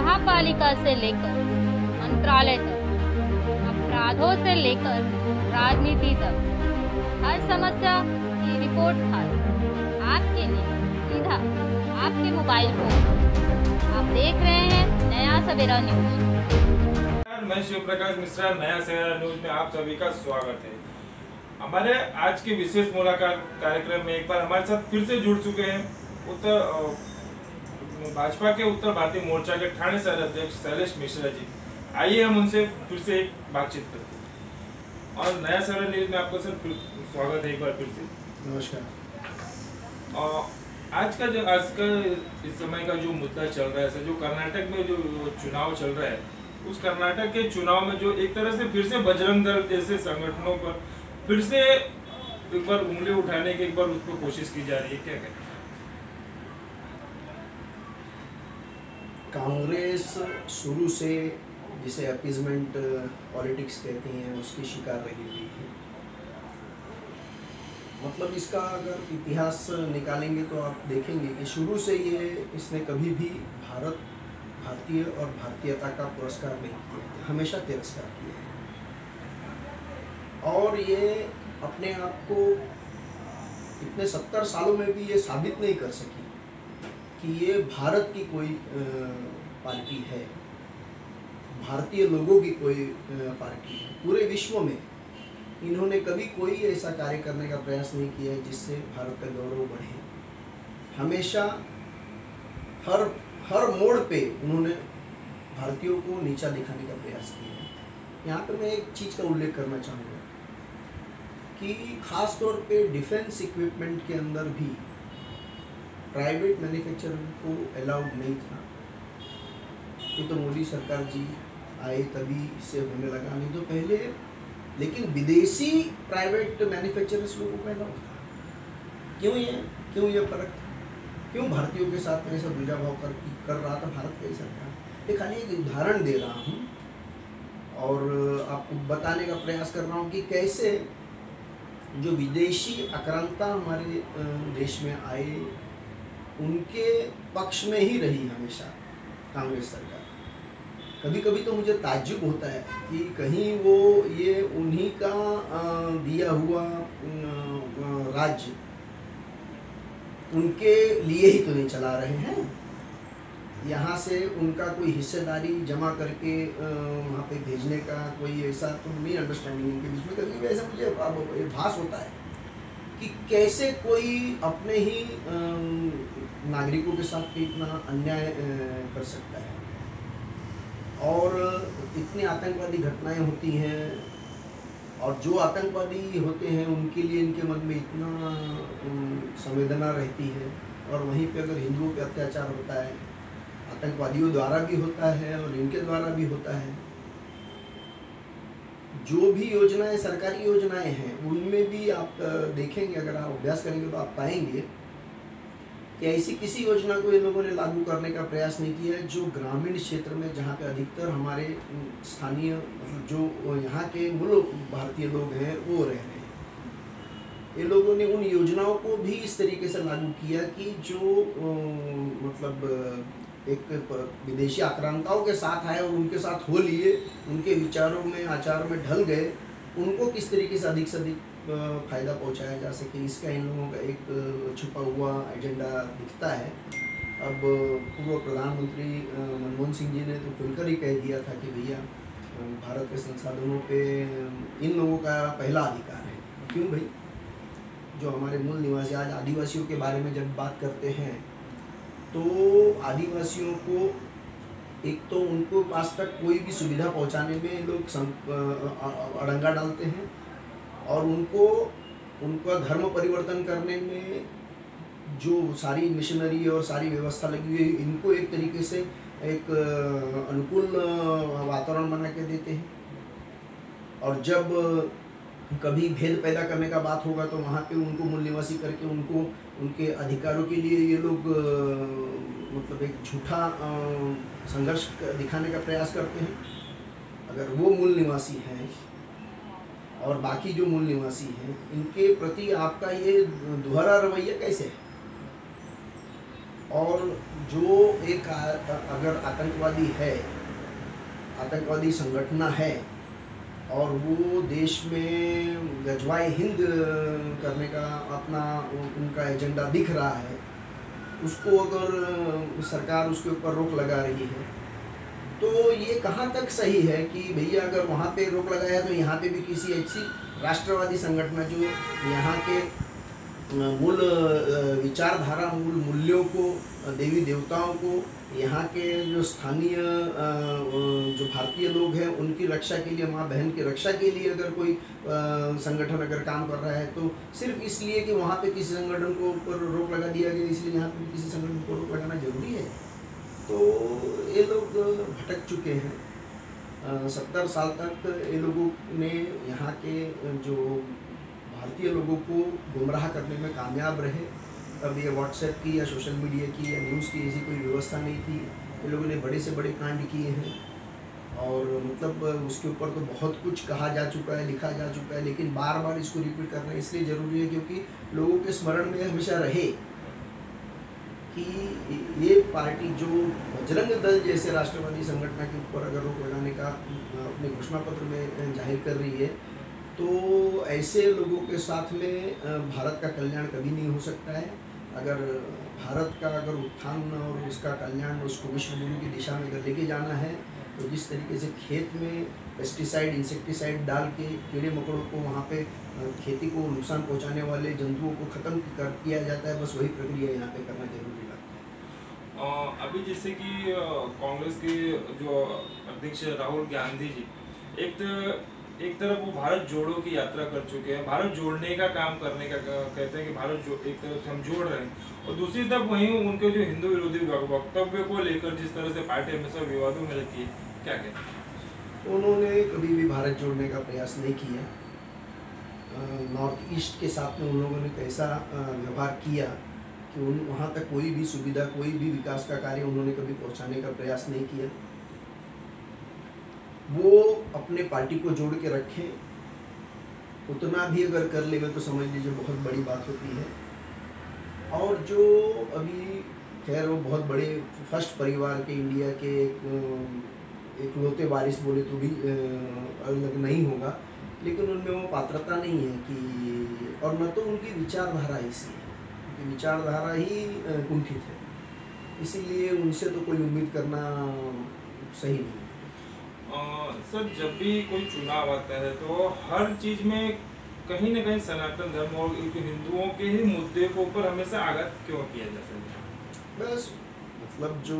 महापालिका से लेकर मंत्रालय तक, अपराधों से लेकर राजनीति तक, हर समस्या की रिपोर्ट कार्ड आपके लिए सीधा आपके मोबाइल फोन पर। आप देख रहे हैं नया सवेरा न्यूज। मैं शिव प्रकाश मिश्रा, नया सवेरा न्यूज में आप सभी का स्वागत है। हमारे आज के विशेष मुलाकात कार्यक्रम में एक बार हमारे साथ फिर से जुड़ चुके हैं भाजपा के उत्तर भारतीय मोर्चा के ठाणे शहर अध्यक्ष शैलेश मिश्रा जी। आइए हम उनसे फिर से एक बातचीत करते हैं। और नया सवेरा न्यूज में आपको सर स्वागत है एक बार फिर से। नमस्कार। आज का इस समय का जो मुद्दा चल रहा है सर, जो कर्नाटक में जो चुनाव चल रहा है, उस कर्नाटक के चुनाव में जो एक तरह से फिर से बजरंग दल जैसे संगठनों पर फिर से एक बार उंगली उठाने की एक बार उस पर कोशिश की जा रही है, क्या कहते हैं? कांग्रेस शुरू से जिसे अपीजमेंट पॉलिटिक्स कहते हैं उसकी शिकार रही हुई है। मतलब इसका अगर इतिहास निकालेंगे तो आप देखेंगे कि शुरू से इसने कभी भी भारतीय और भारतीयता का पुरस्कार नहीं किया, हमेशा तिरस्कार किया है। और ये अपने आप को इतने 70 सालों में भी ये साबित नहीं कर सकी कि ये भारत की कोई पार्टी है, भारतीय लोगों की कोई पार्टी है। पूरे विश्व में इन्होंने कभी कोई ऐसा कार्य करने का प्रयास नहीं किया है जिससे भारत का गौरव बढ़े। हमेशा हर मोड़ पे उन्होंने भारतीयों को नीचा दिखाने का प्रयास किया है। यहाँ पे मैं एक चीज़ का उल्लेख करना चाहूँगा कि ख़ास तौर पे डिफेंस इक्विपमेंट के अंदर भी प्राइवेट मैन्युफैक्चरर को अलाउड नहीं था। ये तो मोदी सरकार जी आए तभी इससे होने लगा, नहीं तो पहले लेकिन विदेशी प्राइवेट मैन्युफैक्चरर्स लोगों को अलाउड था। क्यों ये फर्क था? क्यों भारतीयों के साथ ऐसा भेदभाव कर रहा था भारत की सरकार? ये खाली एक उदाहरण दे रहा हूँ और आपको बताने का प्रयास कर रहा हूँ कि कैसे जो विदेशी आक्रांता हमारे देश में आए उनके पक्ष में ही रही हमेशा कांग्रेस सरकार। कभी कभी तो मुझे ताज्जुब होता है कि कहीं वो ये उन्हीं का दिया हुआ राज्य उनके लिए ही तो नहीं चला रहे हैं। यहाँ से उनका कोई हिस्सेदारी जमा करके वहाँ पे भेजने का कोई ऐसा तो नहीं अंडरस्टैंडिंग इनके बीच में। कभी ऐसा मुझे भास होता है कि कैसे कोई अपने ही नागरिकों के साथ इतना अन्याय कर सकता है। और इतनी आतंकवादी घटनाएं होती हैं और जो आतंकवादी होते हैं उनके लिए इनके मन में इतना संवेदना रहती है, और वहीं पे अगर हिंदुओं पे अत्याचार होता है, आतंकवादियों द्वारा भी होता है और इनके द्वारा भी होता है। जो भी योजनाएं सरकारी योजनाएं हैं उनमें भी आप देखेंगे, अगर आप अभ्यास करेंगे तो आप पाएंगे कि ऐसी किसी योजना को ये लोगों ने लागू करने का प्रयास नहीं किया है जो ग्रामीण क्षेत्र में, जहाँ पे अधिकतर हमारे स्थानीय मतलब जो यहाँ के मूल भारतीय लोग हैं वो रह रहे हैं। ये लोगों ने उन योजनाओं को भी इस तरीके से लागू किया कि जो मतलब एक विदेशी आक्रांताओं के साथ आए और उनके साथ हो लिए, उनके विचारों में आचार में ढल गए, उनको किस तरीके से अधिक फ़ायदा पहुंचाया जा सके, इसका इन लोगों का एक छुपा हुआ एजेंडा दिखता है। अब पूर्व प्रधानमंत्री मनमोहन सिंह जी ने तो खुलकर ही कह दिया था कि भैया भारत के संसाधनों पे इन लोगों का पहला अधिकार है। क्यों भाई? जो हमारे मूल निवासी, आज आदिवासियों के बारे में जब बात करते हैं तो आदिवासियों को एक तो उनको पास तक कोई भी सुविधा पहुंचाने में लोग अड़ंगा डालते हैं, और उनका धर्म परिवर्तन करने में जो सारी मिशनरी और सारी व्यवस्था लगी हुई है, इनको एक तरीके से एक अनुकूल वातावरण बना के देते हैं। और जब कभी भेद पैदा करने का बात होगा तो वहाँ पे उनको मूल निवासी करके उनको उनके अधिकारों के लिए ये लोग मतलब एक झूठा संघर्ष दिखाने का प्रयास करते हैं। अगर वो मूल निवासी हैं और बाकी जो मूल निवासी हैं, इनके प्रति आपका ये दोहरा रवैया कैसे है? और जो एक अगर आतंकवादी संगठन है और वो देश में गजवाए हिंद करने का अपना उनका एजेंडा दिख रहा है, उसको अगर सरकार उसके ऊपर रोक लगा रही है तो ये कहाँ तक सही है कि भैया अगर वहाँ पे रोक लगाया तो यहाँ पे भी किसी ऐसी राष्ट्रवादी संगठन जो यहाँ के मूल विचारधारा, मूल मूल्यों को, देवी देवताओं को, यहाँ के जो स्थानीय जो भारतीय लोग हैं उनकी रक्षा के लिए, माँ बहन की रक्षा के लिए अगर कोई संगठन अगर काम कर रहा है तो सिर्फ इसलिए कि वहाँ पे किसी संगठन को ऊपर रोक लगा दिया गया इसलिए यहाँ पे किसी संगठन को रोक लगाना जरूरी है। तो ये लोग भटक चुके हैं। 70 साल तक ये लोगों ने यहाँ के जो भारतीय लोगों को गुमराह करने में कामयाब रहे। अब ये व्हाट्सएप की या सोशल मीडिया की या न्यूज़ की ऐसी कोई व्यवस्था नहीं थी। ये लोगों ने बड़े से बड़े कांड किए हैं और मतलब उसके ऊपर तो बहुत कुछ कहा जा चुका है, लिखा जा चुका है, लेकिन बार बार इसको रिपीट करना इसलिए ज़रूरी है क्योंकि लोगों के स्मरण में हमेशा रहे कि ये पार्टी जो बजरंग दल जैसे राष्ट्रवादी संगठन के ऊपर अगर रोक लगाने का अपने घोषणा पत्र में जाहिर कर रही है तो ऐसे लोगों के साथ में भारत का कल्याण कभी नहीं हो सकता है। अगर भारत का अगर उत्थान और उसका कल्याण उसको विश्व गुरु की दिशा में अगर लेके जाना है तो जिस तरीके से खेत में पेस्टिसाइड, इंसेक्टिसाइड डाल के कीड़े मकोड़ों को वहाँ पे खेती को नुकसान पहुँचाने वाले जंतुओं को ख़त्म किया जाता है, बस वही प्रक्रिया यहाँ पे करना जरूरी लगता है। अभी जैसे कि कांग्रेस के जो अध्यक्ष राहुल गांधी जी एक तरफ वो भारत जोड़ो की यात्रा कर चुके हैं, भारत जोड़ने का काम करने का कहते हैं कि भारत एक तरफ से हम जोड़ रहे हैं और दूसरी तरफ वहीं उनके जो हिंदू विरोधी वक्तव्य को लेकर जिस तरह से पार्टी हमेशा विवादों में रहती है, क्या कहते हैं? उन्होंने कभी भी भारत जोड़ने का प्रयास नहीं किया। नॉर्थ ईस्ट के साथ में उन लोगों ने कैसा व्यवहार किया कि वहाँ तक कोई भी सुविधा, कोई भी विकास का कार्य उन्होंने कभी पहुँचाने का प्रयास नहीं किया। वो अपने पार्टी को जोड़ के रखें, उतना भी अगर कर लेंगे तो समझ लीजिए बहुत बड़ी बात होती है। और जो अभी खैर वो बहुत बड़े फर्स्ट परिवार के इंडिया के एक लौते वारिस बोले तो भी अलग नहीं होगा, लेकिन उनमें वो पात्रता नहीं है कि, और न तो उनकी विचारधारा ऐसी है, उनकी विचारधारा ही कुंठित है, इसीलिए उनसे तो कोई उम्मीद करना सही नहीं। सर जब भी कोई चुनाव आता है तो हर चीज़ में कहीं ना कहीं सनातन धर्म और हिंदुओं के ही मुद्दे को ऊपर हमेशा आघात क्यों किया जाता है? बस मतलब जो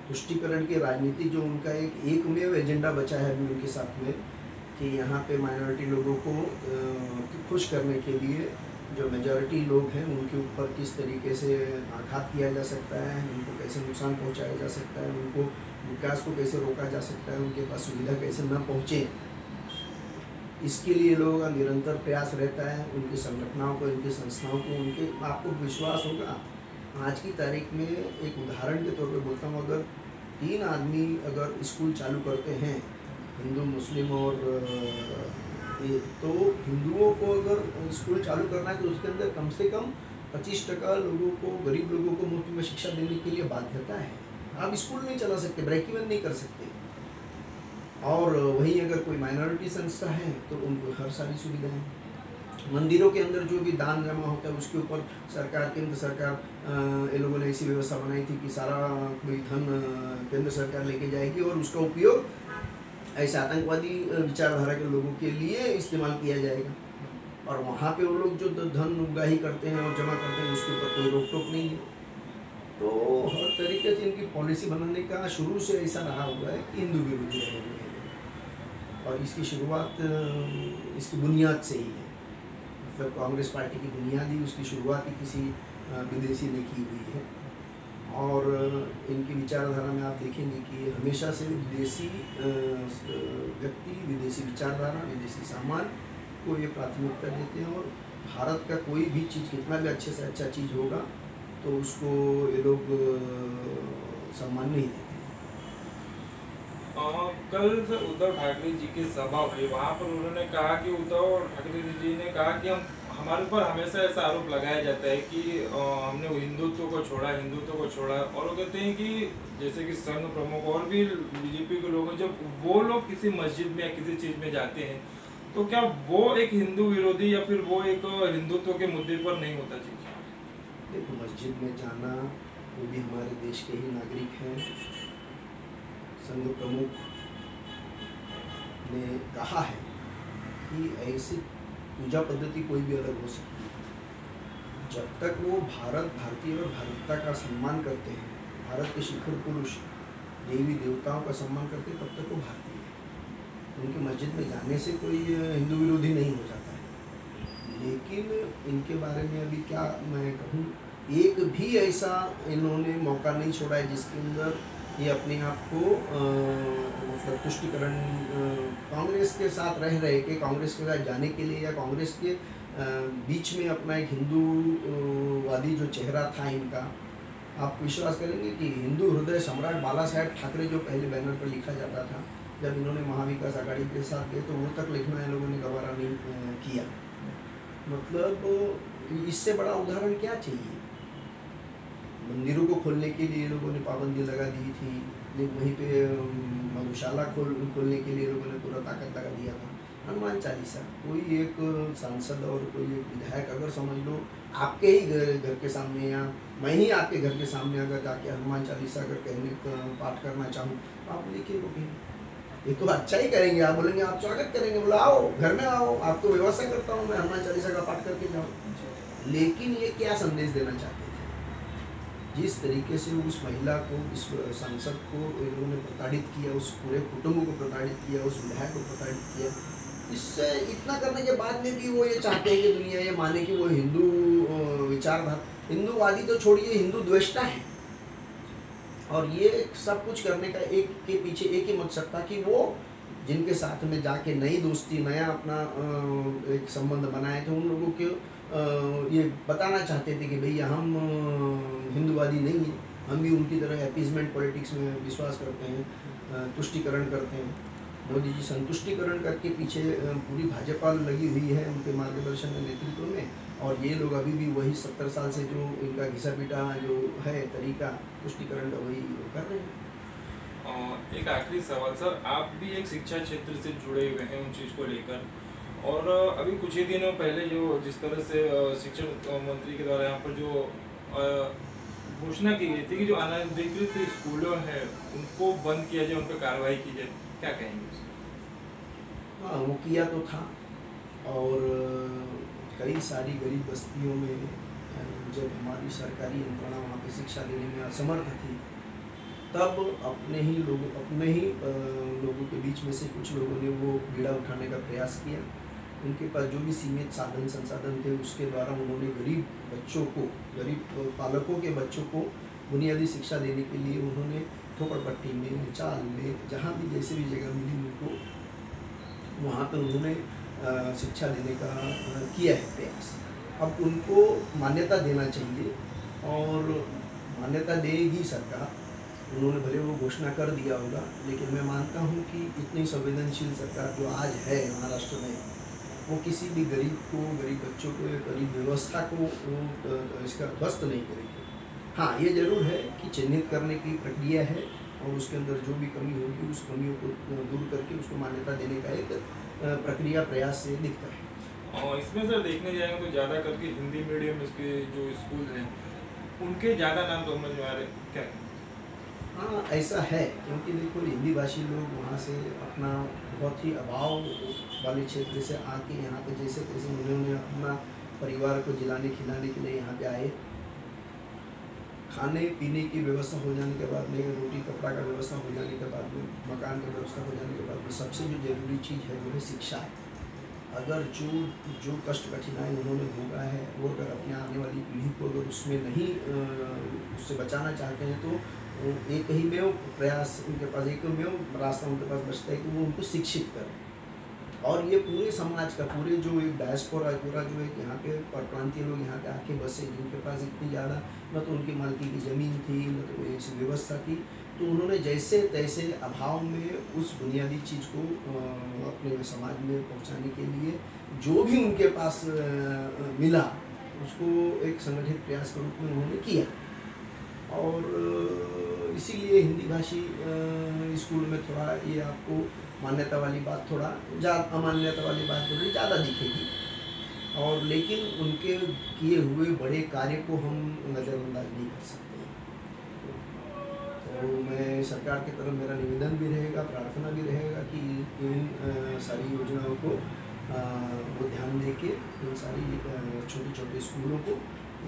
तुष्टिकरण की राजनीति जो उनका एकमेव एजेंडा बचा है अभी उनके साथ में कि यहाँ पे माइनॉरिटी लोगों को खुश करने के लिए जो मेजॉरिटी लोग हैं उनके ऊपर किस तरीके से आघात किया जा सकता है, उनको कैसे नुकसान पहुँचाया जा सकता है, उनको विकास को कैसे रोका जा सकता है, उनके पास सुविधा कैसे न पहुँचे, इसके लिए लोगों का निरंतर प्रयास रहता है। उनकी संगठनों को, उनकी संस्थाओं को, उनके आपको विश्वास होगा आज की तारीख में एक उदाहरण के तौर पे बोलता हूँ, अगर 3 आदमी अगर स्कूल चालू करते हैं हिंदू, मुस्लिम और तो हिंदुओं को अगर स्कूल चालू करना है तो उसके अंदर कम से कम 25% लोगों को, गरीब लोगों को मुफ्त में शिक्षा देने के लिए बाध्यता है। आप स्कूल नहीं चला सकते, ब्रेक इवन नहीं कर सकते। और वहीं अगर कोई माइनॉरिटी संस्था है तो उनको हर सारी सुविधाएं, मंदिरों के अंदर जो भी दान जमा होता है उसके ऊपर सरकार, केंद्र सरकार, ये लोगों ने ऐसी व्यवस्था बनाई थी कि सारा कोई धन केंद्र सरकार लेके जाएगी और उसका उपयोग ऐसे आतंकवादी विचारधारा के लोगों के लिए इस्तेमाल किया जाएगा। और वहाँ पे वो लोग जो धन उगाही करते हैं और जमा करते हैं उसके ऊपर कोई रोक टोक नहीं है। तो हर तरीके से इनकी पॉलिसी बनाने का शुरू से ऐसा रहा हुआ है कि हिंदू विरोधी रहेगी और इसकी शुरुआत इसकी बुनियाद से ही है। मतलब कांग्रेस पार्टी की बुनियाद ही, उसकी शुरुआत ही किसी विदेशी ने की हुई है। और इनकी विचारधारा में आप देखेंगे कि हमेशा से विदेशी व्यक्ति, विदेशी विचारधारा, विदेशी सामान को ये प्राथमिकता देते हैं और भारत का कोई भी चीज़ कितना भी अच्छे से अच्छा चीज़ होगा तो उसको ये लोग सम्मान नहीं देते। कल उद्धव ठाकरे जी की सभा हुई, वहाँ पर उन्होंने कहा कि उद्धव ठाकरे जी ने कहा कि हमारे ऊपर हमेशा ऐसा आरोप लगाया जाता है कि हमने हिंदुत्व को छोड़ा और वो कहते हैं कि जैसे कि संघ प्रमुख और भी बीजेपी के लोग हैं, जब वो लोग किसी मस्जिद में या किसी चीज़ में जाते हैं तो क्या वो एक हिंदू विरोधी या फिर वो एक हिंदुत्व के मुद्दे पर नहीं होता चीज़? देखो, मस्जिद में जाना वो भी हमारे देश के ही नागरिक हैं। संघ प्रमुख ने कहा है कि ऐसी पूजा पद्धति कोई भी अलग हो सकती है। जब तक वो भारतीय और भारतीयता का सम्मान करते हैं, भारत के शिखर पुरुष देवी देवताओं का सम्मान करते हैं, तब तक वो भारतीय है। उनके मस्जिद में जाने से कोई हिंदू विरोधी नहीं हो जाता है। लेकिन इनके बारे में अभी क्या मैं कहूँ, एक भी ऐसा इन्होंने मौका नहीं छोड़ा है जिसके अंदर ये अपने आप को मतलब तुष्टिकरण कांग्रेस के साथ रह रहे कि कांग्रेस के साथ जाने के लिए या कांग्रेस के बीच में अपना एक हिंदूवादी जो चेहरा था इनका, आप विश्वास करेंगे कि हिंदू हृदय सम्राट बाला साहेब ठाकरे जो पहले बैनर पर लिखा जाता था, जब इन्होंने महाविकास आघाड़ी के साथ गए तो वो तक लिखना इन लोगों ने गवारा नहीं किया। मतलब इससे बड़ा उदाहरण क्या चाहिए। मंदिरों को खोलने के लिए लोगों ने पाबंदी लगा दी थी, लेकिन वहीं पे मधुशाला खोलने के लिए लोगों ने पूरा ताकत लगा दिया था। हनुमान चालीसा, कोई एक सांसद और कोई एक विधायक अगर समझ लो आपके ही घर के सामने या मैं ही आपके घर के सामने अगर जाके हनुमान चालीसा अगर पाठ करना चाहूँ तो आप लिखिए रोकेंगे। ये तो अच्छा ही करेंगे, आप बोलेंगे आप स्वागत करेंगे, बोला आओ घर में आओ, आपको व्यवस्था करता हूँ मैं, हनुमान चालीसा का पाठ करके जाओ। लेकिन ये क्या संदेश देना चाहते थे? जिस तरीके से उस महिला को, इस सांसद को इन्होंने प्रताड़ित किया, उस पूरे कुटुंब को प्रताड़ित किया, उस विधायक को प्रताड़ित किया, इससे इतना करने के बाद में भी वो ये चाहते हैं कि दुनिया ये माने कि वो हिंदू विचारधारा, हिंदूवादी तो छोड़िए, हिंदू द्वेष्टा है। और ये सब कुछ करने का एक के पीछे एक ही मकसद था कि वो जिनके साथ में जाके नई दोस्ती, नया अपना एक संबंध बनाए थे, उन लोगों के ये बताना चाहते थे कि भैया हम हिंदूवादी नहीं हैं, हम भी उनकी तरह अपीजमेंट पॉलिटिक्स में विश्वास करते हैं, तुष्टिकरण करते हैं। मोदी जी संतुष्टिकरण करके पीछे पूरी भाजपा लगी हुई है उनके मार्गदर्शन में, नेतृत्व में, और ये लोग अभी भी वही 70 साल से जो इनका घिसा पीटा जो है तरीका तुष्टिकरण का, वही कर रहे हैं। एक आखिरी सवाल सर, आप भी एक शिक्षा क्षेत्र से जुड़े हुए हैं उन चीज़ को लेकर, और अभी कुछ ही दिनों पहले जो जिस तरह से शिक्षा मंत्री के द्वारा यहाँ पर जो घोषणा की गई थी कि जो अनधिकृत स्कूलों हैं उनको बंद किया जाए, उन पर कार्रवाई की जाए, क्या कहेंगे? हाँ, वो किया तो था, और कई सारी गरीब बस्तियों में जब हमारी सरकारी यंत्रणा वहाँ पे शिक्षा देने में असमर्थ थी, तब अपने ही लोगों के बीच में से कुछ लोगों ने वो बीड़ा उठाने का प्रयास किया। उनके पास जो भी सीमित साधन संसाधन थे उसके द्वारा उन्होंने गरीब बच्चों को, गरीब पालकों के बच्चों को बुनियादी शिक्षा देने के लिए उन्होंने ठोपड़पट्टी में, चाल में, जहाँ भी जैसे भी जगह मिली उनको वहाँ पर उन्होंने शिक्षा देने का किया है प्रयास। अब उनको मान्यता देना चाहिए और मान्यता देगी सरकार। उन्होंने भले वो घोषणा कर दिया होगा, लेकिन मैं मानता हूँ कि इतनी संवेदनशील सरकार जो आज है महाराष्ट्र में, वो किसी भी गरीब को, गरीब बच्चों को या गरीब व्यवस्था को इसका ध्वस्त नहीं करेगी। हाँ, ये जरूर है कि चिन्हित करने की प्रक्रिया है और उसके अंदर जो भी कमी होगी उस कमियों को दूर करके उसको मान्यता देने का एक प्रक्रिया प्रयास से दिखता है। और इसमें सर देखने जाएंगे तो ज़्यादा करके हिंदी मीडियम इसके जो स्कूल हैं उनके ज़्यादा नाम तो समझ में आ रहे क्या? हाँ, ऐसा है, क्योंकि देखो हिंदी भाषी लोग वहाँ से अपना बहुत ही अभाव वाले क्षेत्र से आके यहाँ पे जैसे तैसे उन्होंने अपना परिवार को जिलाने खिलाने के लिए यहाँ पे आए। खाने पीने की व्यवस्था हो जाने के बाद में, रोटी कपड़ा का व्यवस्था हो जाने के बाद में, मकान की व्यवस्था हो जाने के बाद में, सबसे जो जरूरी चीज़ है वो है शिक्षा। अगर जो कष्ट कठिनाई उन्होंने भोगा है वो अगर अपने आने वाली पीढ़ी को अगर उसमें नहीं उससे बचाना चाहते हैं तो एक ही में प्रयास उनके पास, एक में रास्ता उनके पास बचता है कि वो उनको शिक्षित करें। और ये पूरे समाज का, पूरे जो एक डायस्पोरा, पूरा जो एक यहाँ पे परप्रांतीय लोग यहाँ पे आके बसे, जिनके पास इतनी ज़्यादा न तो उनकी मालकी की ज़मीन थी, न तो कोई ऐसी व्यवस्था थी, तो उन्होंने जैसे तैसे अभाव में उस बुनियादी चीज़ को अपने समाज में पहुँचाने के लिए जो भी उनके पास मिला उसको एक संगठित प्रयास के रूप में उन्होंने किया। और इसीलिए हिंदी भाषी स्कूल में थोड़ा ये आपको मान्यता वाली बात, थोड़ा अमान्यता वाली बात थोड़ी ज़्यादा दिखेगी, और लेकिन उनके किए हुए बड़े कार्य को हम नज़रअंदाज नहीं कर सकते। तो मैं सरकार की तरफ मेरा निवेदन भी रहेगा, प्रार्थना भी रहेगा कि इन सारी योजनाओं को वो ध्यान दे के इन सारी छोटे छोटे स्कूलों को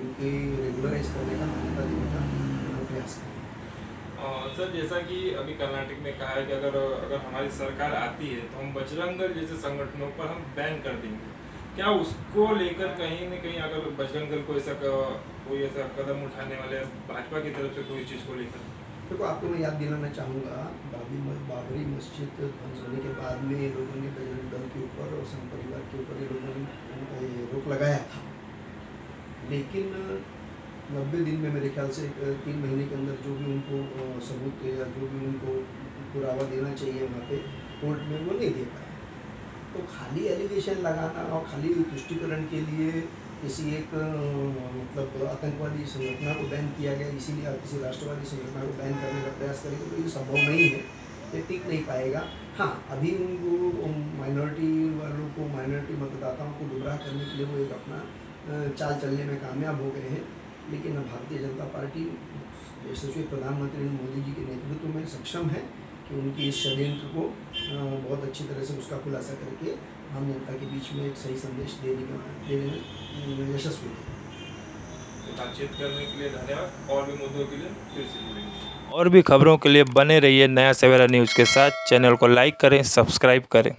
इनके रेगुलराइज करने का, मान्यता देने का प्रयास करें। सर, जैसा कि अभी कर्नाटक में कहा है कि अगर हमारी सरकार आती है तो हम बजरंग दल जैसे संगठनों पर हम बैन कर देंगे। क्या उसको लेकर कहीं न कहीं अगर बजरंग दल को कोई ऐसा कदम उठाने वाले भाजपा की तरफ से कोई चीज़ को लेकर? देखो, आपको मैं याद दिलाना चाहूँगा, बाबरी मस्जिद ध्वंस होने के बाद में लोगों ने बजरंग दल के ऊपर और संघ परिवार के ऊपर ये लोगों ने रोक लगाया था, लेकिन 90 दिन में मेरे ख्याल से 3 महीने के अंदर जो भी उनको सबूत या जो भी उनको पुरावा देना चाहिए वहाँ पे कोर्ट में, वो नहीं दे पाए। तो खाली एलिगेशन लगाना और खाली तुष्टिकरण के लिए किसी एक मतलब आतंकवादी संगठन को बैन किया गया, इसीलिए आप किसी राष्ट्रवादी संगठन को बैन करने का प्रयास करेंगे तो ये संभव नहीं है, ये टिक नहीं पाएगा। हाँ, अभी उनको माइनॉरिटी वालों को, माइनॉरिटी मतदाताओं को गुमराह करने के लिए वो एक अपना चाल चलने में कामयाब हो गए हैं, लेकिन भारतीय जनता पार्टी यशस्वी प्रधानमंत्री मोदी जी के नेतृत्व में सक्षम है कि उनकी इस षड्यंत्र को बहुत अच्छी तरह से उसका खुलासा करके आम जनता के बीच में एक सही संदेश देने में यशस्वी है। बातचीत करने के लिए धन्यवाद। और भी मुद्दों के लिए फिर से जुड़ेंगे। और भी खबरों के लिए बने रहिए नया सवेरा न्यूज़ के साथ। चैनल को लाइक करें, सब्सक्राइब करें।